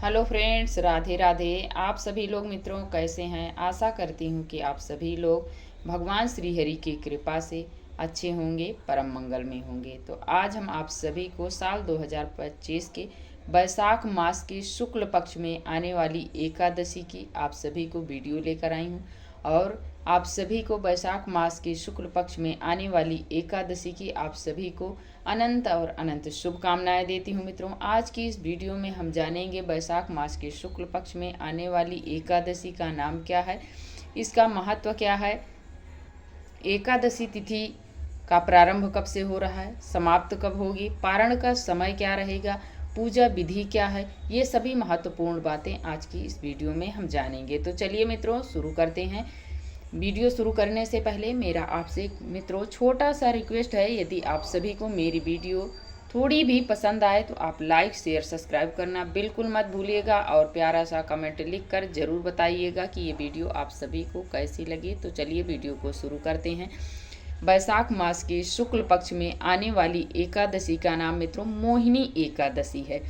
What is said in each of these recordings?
Hello friends, Radhe Radhe. आप सभी लोग मित्रों कैसे हैं। आशा करती हूँ कि आप सभी लोग भगवान श्री हरि की कृपा से अच्छे होंगे, परम मंगल में होंगे। तो आज हम आप सभी को साल 2025 के बैसाख मास के शुक्ल पक्ष में आने वाली एकादशी की आप सभी को वीडियो लेकर आई हूँ और आप सभी को बैसाख मास के शुक्ल पक्ष में आने वाली एकादशी की आप सभी को अनंत और अनंत शुभकामनाएं देती हूँ। मित्रों, आज की इस वीडियो में हम जानेंगे बैसाख मास के शुक्ल पक्ष में आने वाली एकादशी का नाम क्या है, इसका महत्व क्या है, एकादशी तिथि का प्रारंभ कब से हो रहा है, समाप्त कब होगी, पारण का समय क्या रहेगा, पूजा विधि क्या है, ये सभी महत्वपूर्ण बातें आज की इस वीडियो में हम जानेंगे। तो चलिए मित्रों शुरू करते हैं। वीडियो शुरू करने से पहले मेरा आपसे मित्रों छोटा सा रिक्वेस्ट है, यदि आप सभी को मेरी वीडियो थोड़ी भी पसंद आए तो आप लाइक शेयर सब्सक्राइब करना बिल्कुल मत भूलिएगा और प्यारा सा कमेंट लिख कर ज़रूर बताइएगा कि ये वीडियो आप सभी को कैसी लगी। तो चलिए वीडियो को शुरू करते हैं। बैसाख मास के शुक्ल पक्ष में आने वाली एकादशी का नाम मित्रों मोहिनी एकादशी है।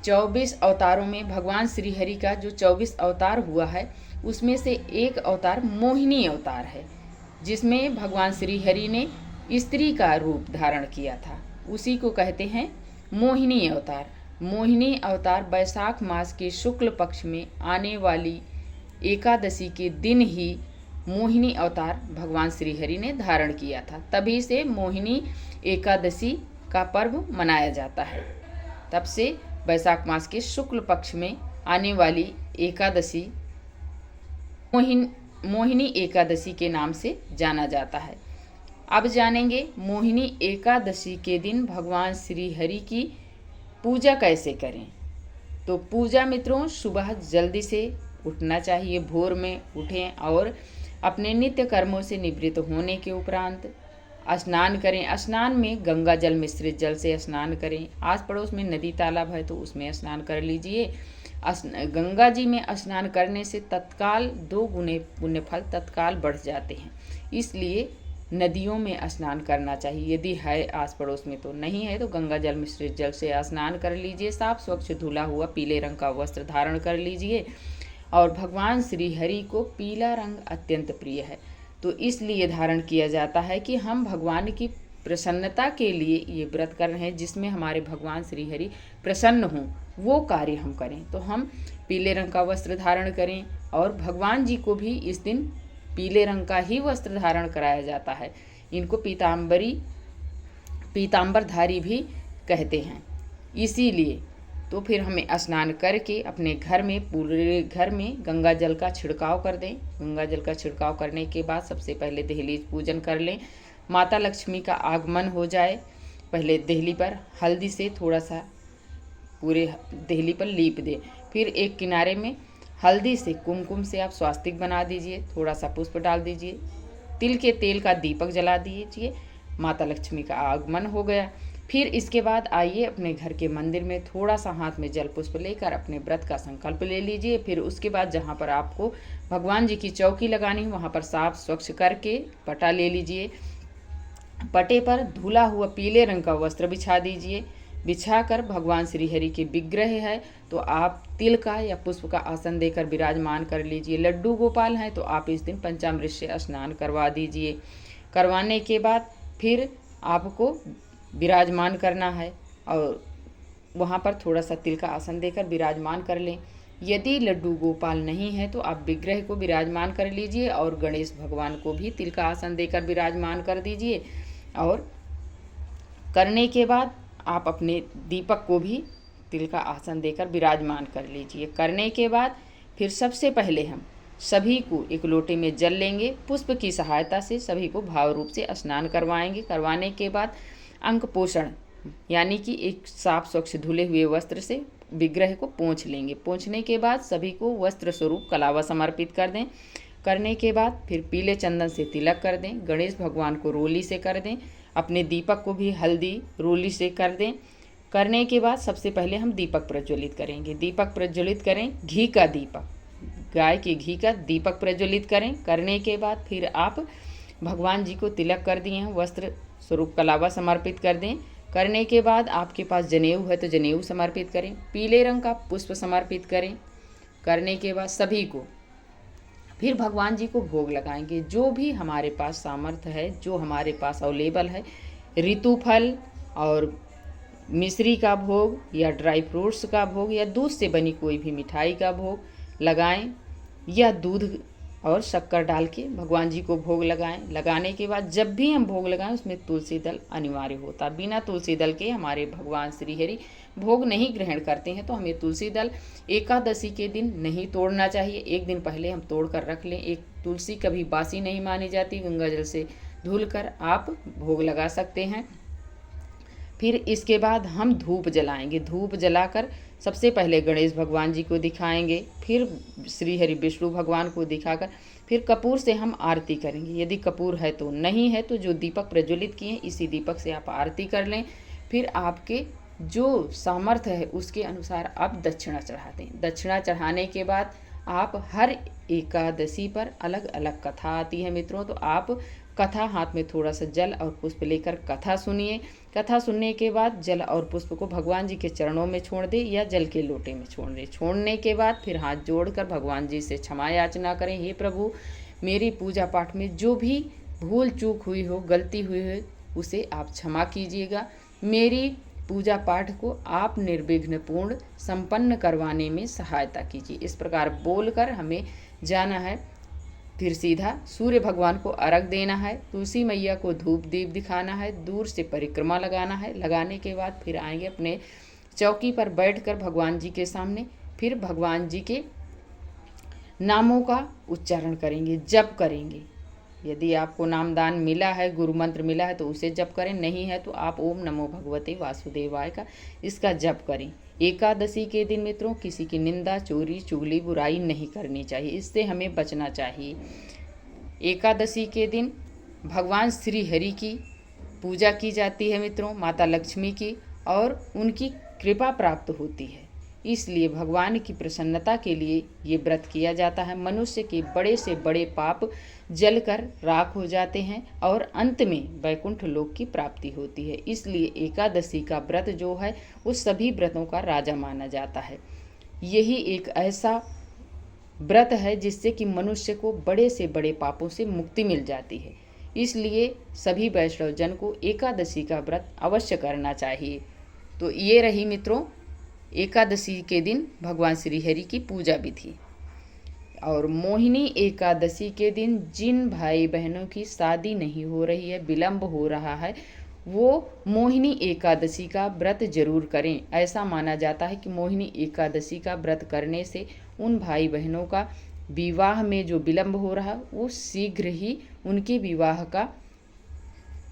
24 अवतारों में भगवान श्री हरि का जो 24 अवतार हुआ है उसमें से एक अवतार मोहिनी अवतार है, जिसमें भगवान श्री हरि ने स्त्री का रूप धारण किया था, उसी को कहते हैं मोहिनी अवतार। मोहिनी अवतार बैसाख मास के शुक्ल पक्ष में आने वाली एकादशी के दिन ही मोहिनी अवतार भगवान श्री हरि ने धारण किया था, तभी से मोहिनी एकादशी का पर्व मनाया जाता है। तब से बैसाख मास के शुक्ल पक्ष में आने वाली एकादशी मोहिनी एकादशी के नाम से जाना जाता है। अब जानेंगे मोहिनी एकादशी के दिन भगवान श्री हरि की पूजा कैसे करें। तो पूजा मित्रों सुबह जल्दी से उठना चाहिए, भोर में उठें और अपने नित्य कर्मों से निवृत्त होने के उपरांत स्नान करें। स्नान में गंगा जल मिश्रित जल से स्नान करें। आस पड़ोस में नदी तालाब है तो उसमें स्नान कर लीजिए। गंगा जी में स्नान करने से तत्काल 2 गुने पुण्य फल तत्काल बढ़ जाते हैं, इसलिए नदियों में स्नान करना चाहिए। यदि है आस पड़ोस में तो, नहीं है तो गंगा जल मिश्रित जल से स्नान कर लीजिए। साफ स्वच्छ धुला हुआ पीले रंग का वस्त्र धारण कर लीजिए। और भगवान श्री हरि को पीला रंग अत्यंत प्रिय है, तो इसलिए धारण किया जाता है कि हम भगवान की प्रसन्नता के लिए ये व्रत कर रहे हैं, जिसमें हमारे भगवान श्री हरि प्रसन्न हों वो कार्य हम करें। तो हम पीले रंग का वस्त्र धारण करें और भगवान जी को भी इस दिन पीले रंग का ही वस्त्र धारण कराया जाता है। इनको पीताम्बरधारी भी कहते हैं। इसीलिए तो फिर हमें स्नान करके अपने घर में, पूरे घर में गंगा जल का छिड़काव कर दें। गंगा जल का छिड़काव करने के बाद सबसे पहले दहलीज पूजन कर लें। माता लक्ष्मी का आगमन हो जाए, पहले देहली पर हल्दी से थोड़ा सा पूरे देहली पर लीप दें। फिर एक किनारे में हल्दी से कुमकुम से आप स्वास्तिक बना दीजिए, थोड़ा सा पुष्प डाल दीजिए, तिल के तेल का दीपक जला दीजिए। माता लक्ष्मी का आगमन हो गया। फिर इसके बाद आइए अपने घर के मंदिर में थोड़ा सा हाथ में जल पुष्प लेकर अपने व्रत का संकल्प ले लीजिए। फिर उसके बाद जहाँ पर आपको भगवान जी की चौकी लगानी है वहाँ पर साफ स्वच्छ करके पटा ले लीजिए। पटे पर धुला हुआ पीले रंग का वस्त्र बिछा दीजिए। बिछाकर भगवान श्री हरि के विग्रह है तो आप तिल का या पुष्प का आसन देकर विराजमान कर लीजिए। लड्डू गोपाल हैं तो आप इस दिन पंचामृत से स्नान करवा दीजिए। करवाने के बाद फिर आपको विराजमान करना है और वहाँ पर थोड़ा सा तिल का आसन देकर विराजमान कर लें। यदि लड्डू गोपाल नहीं है तो आप विग्रह को विराजमान कर लीजिए और गणेश भगवान को भी तिल का आसन देकर विराजमान कर दीजिए। और करने के बाद आप अपने दीपक को भी तिल का आसन देकर विराजमान कर लीजिए। करने के बाद फिर सबसे पहले हम सभी को एक लोटे में जल लेंगे। पुष्प की सहायता से सभी को भाव रूप से स्नान करवाएंगे। करवाने के बाद अंक पोषण यानी कि एक साफ स्वच्छ धुले हुए वस्त्र से विग्रह को पोंछ लेंगे। पोंछने के बाद सभी को वस्त्र स्वरूप कलावा समर्पित कर दें। करने के बाद फिर पीले चंदन से तिलक कर दें। गणेश भगवान को रोली से कर दें। अपने दीपक को भी हल्दी रोली से कर दें। करने के बाद सबसे पहले हम दीपक प्रज्वलित करेंगे। दीपक प्रज्वलित करें, घी का दीपक, गाय के घी का दीपक प्रज्वलित करें। करने के बाद फिर आप भगवान जी को तिलक कर दिए हैं, वस्त्र स्वरूप कलावा समर्पित कर दें। करने के बाद आपके पास जनेऊ है तो जनेऊ समर्पित करें, पीले रंग का पुष्प समर्पित करें। करने के बाद सभी को फिर भगवान जी को भोग लगाएंगे। जो भी हमारे पास सामर्थ्य है, जो हमारे पास अवेलेबल है, ऋतु फल और मिश्री का भोग या ड्राई फ्रूट्स का भोग या दूध से बनी कोई भी मिठाई का भोग लगाएं, या दूध और शक्कर डाल के भगवान जी को भोग लगाएं। लगाने के बाद जब भी हम भोग लगाएं उसमें तुलसी दल अनिवार्य होता। बिना तुलसी दल के हमारे भगवान श्री हरि भोग नहीं ग्रहण करते हैं। तो हमें तुलसी दल एकादशी के दिन नहीं तोड़ना चाहिए, एक दिन पहले हम तोड़ कर रख लें। एक तुलसी कभी बासी नहीं मानी जाती, गंगा जल से धुलकर आप भोग लगा सकते हैं। फिर इसके बाद हम धूप जलाएंगे। धूप जलाकर सबसे पहले गणेश भगवान जी को दिखाएंगे, फिर श्री हरि विष्णु भगवान को दिखाकर फिर कपूर से हम आरती करेंगे। यदि कपूर है तो, नहीं है तो जो दीपक प्रज्वलित किए हैं इसी दीपक से आप आरती कर लें। फिर आपके जो सामर्थ्य है उसके अनुसार आप दक्षिणा चढ़ाते हैं। दक्षिणा चढ़ाने के बाद आप हर एकादशी पर अलग अलग कथा आती है मित्रों, तो आप कथा हाथ में थोड़ा सा जल और पुष्प लेकर कथा सुनिए। कथा सुनने के बाद जल और पुष्प को भगवान जी के चरणों में छोड़ दे या जल के लोटे में छोड़ दे। छोड़ने के बाद फिर हाथ जोड़कर भगवान जी से क्षमा याचना करें। हे प्रभु, मेरी पूजा पाठ में जो भी भूल चूक हुई हो, गलती हुई हो, उसे आप क्षमा कीजिएगा। मेरी पूजा पाठ को आप निर्विघ्न पूर्ण संपन्न करवाने में सहायता कीजिए। इस प्रकार बोलकर हमें जाना है। फिर सीधा सूर्य भगवान को अर्घ देना है, तुलसी मैया को धूप दीप दिखाना है, दूर से परिक्रमा लगाना है। लगाने के बाद फिर आएंगे अपने चौकी पर बैठकर भगवान जी के सामने। फिर भगवान जी के नामों का उच्चारण करेंगे, जप करेंगे। यदि आपको नामदान मिला है, गुरु मंत्र मिला है तो उसे जप करें, नहीं है तो आप ओम नमो भगवते वासुदेवाय का इसका जप करें। एकादशी के दिन मित्रों किसी की निंदा, चोरी, चुगली, बुराई नहीं करनी चाहिए, इससे हमें बचना चाहिए। एकादशी के दिन भगवान श्री हरि की पूजा की जाती है मित्रों, माता लक्ष्मी की, और उनकी कृपा प्राप्त होती है। इसलिए भगवान की प्रसन्नता के लिए ये व्रत किया जाता है। मनुष्य के बड़े से बड़े पाप जलकर राख हो जाते हैं और अंत में वैकुंठ लोक की प्राप्ति होती है। इसलिए एकादशी का व्रत जो है उस सभी व्रतों का राजा माना जाता है। यही एक ऐसा व्रत है जिससे कि मनुष्य को बड़े से बड़े पापों से मुक्ति मिल जाती है। इसलिए सभी वैष्णव जन को एकादशी का व्रत अवश्य करना चाहिए। तो ये रही मित्रों एकादशी के दिन भगवान श्री हरि की पूजा विधि। और मोहिनी एकादशी के दिन जिन भाई बहनों की शादी नहीं हो रही है, विलंब हो रहा है, वो मोहिनी एकादशी का व्रत जरूर करें। ऐसा माना जाता है कि मोहिनी एकादशी का व्रत करने से उन भाई बहनों का विवाह में जो विलंब हो रहा है वो शीघ्र ही उनके विवाह का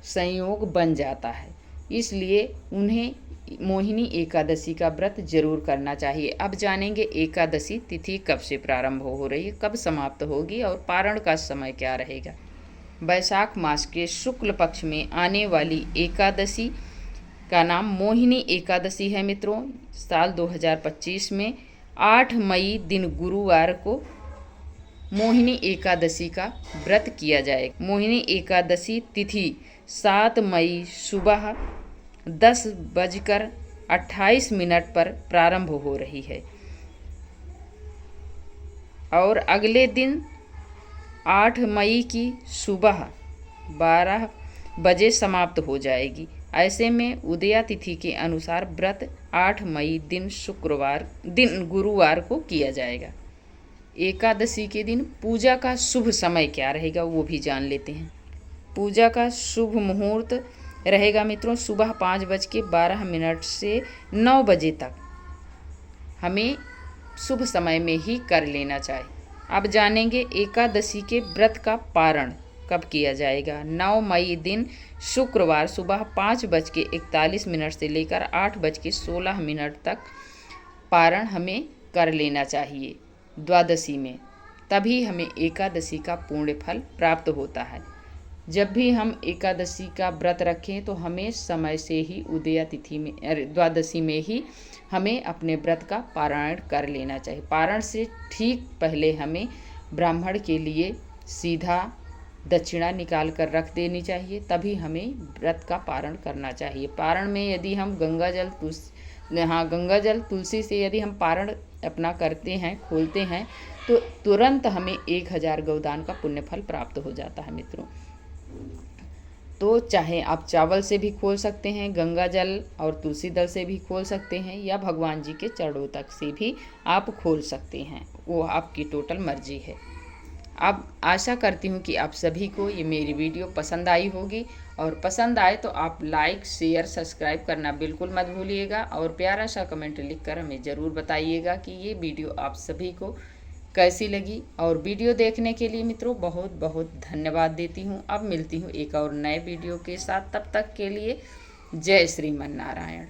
संयोग बन जाता है। इसलिए उन्हें मोहिनी एकादशी का व्रत जरूर करना चाहिए। अब जानेंगे एकादशी तिथि कब से प्रारंभ हो रही है, कब समाप्त होगी और पारण का समय क्या रहेगा। वैशाख मास के शुक्ल पक्ष में आने वाली एकादशी का नाम मोहिनी एकादशी है मित्रों। साल 2025 में 8 मई दिन गुरुवार को मोहिनी एकादशी का व्रत किया जाएगा। मोहिनी एकादशी तिथि 7 मई सुबह 10:28 पर प्रारंभ हो रही है और अगले दिन 8 मई की सुबह 12 बजे समाप्त हो जाएगी। ऐसे में उदया तिथि के अनुसार व्रत 8 मई दिन गुरुवार को किया जाएगा। एकादशी के दिन पूजा का शुभ समय क्या रहेगा वो भी जान लेते हैं। पूजा का शुभ मुहूर्त रहेगा मित्रों सुबह 5:12 से 9 बजे तक हमें शुभ समय में ही कर लेना चाहिए। अब जानेंगे एकादशी के व्रत का पारण कब किया जाएगा। 9 मई दिन शुक्रवार सुबह 5:41 से लेकर 8:16 तक पारण हमें कर लेना चाहिए द्वादशी में, तभी हमें एकादशी का पुण्य फल प्राप्त होता है। जब भी हम एकादशी का व्रत रखें तो हमें समय से ही उदया तिथि में द्वादशी में ही हमें अपने व्रत का पारायण कर लेना चाहिए। पारण से ठीक पहले हमें ब्राह्मण के लिए सीधा दक्षिणा निकाल कर रख देनी चाहिए, तभी हमें व्रत का पारण करना चाहिए। पारण में यदि हम गंगा जल तुलसी से यदि हम पारण अपना करते हैं, खोलते हैं, तो तुरंत हमें 1000 गौदान का पुण्य फल प्राप्त हो जाता है मित्रों। तो चाहे आप चावल से भी खोल सकते हैं, गंगा जल और तुलसी दल से भी खोल सकते हैं, या भगवान जी के चरणों तक से भी आप खोल सकते हैं, वो आपकी टोटल मर्जी है। अब आशा करती हूँ कि आप सभी को ये मेरी वीडियो पसंद आई होगी, और पसंद आए तो आप लाइक, शेयर, सब्सक्राइब करना बिल्कुल मत भूलिएगा, और प्यारा सा कमेंट लिखकर हमें ज़रूर बताइएगा कि ये वीडियो आप सभी को कैसी लगी। और वीडियो देखने के लिए मित्रों बहुत बहुत धन्यवाद देती हूँ। अब मिलती हूँ एक और नए वीडियो के साथ, तब तक के लिए जय श्रीमन नारायण।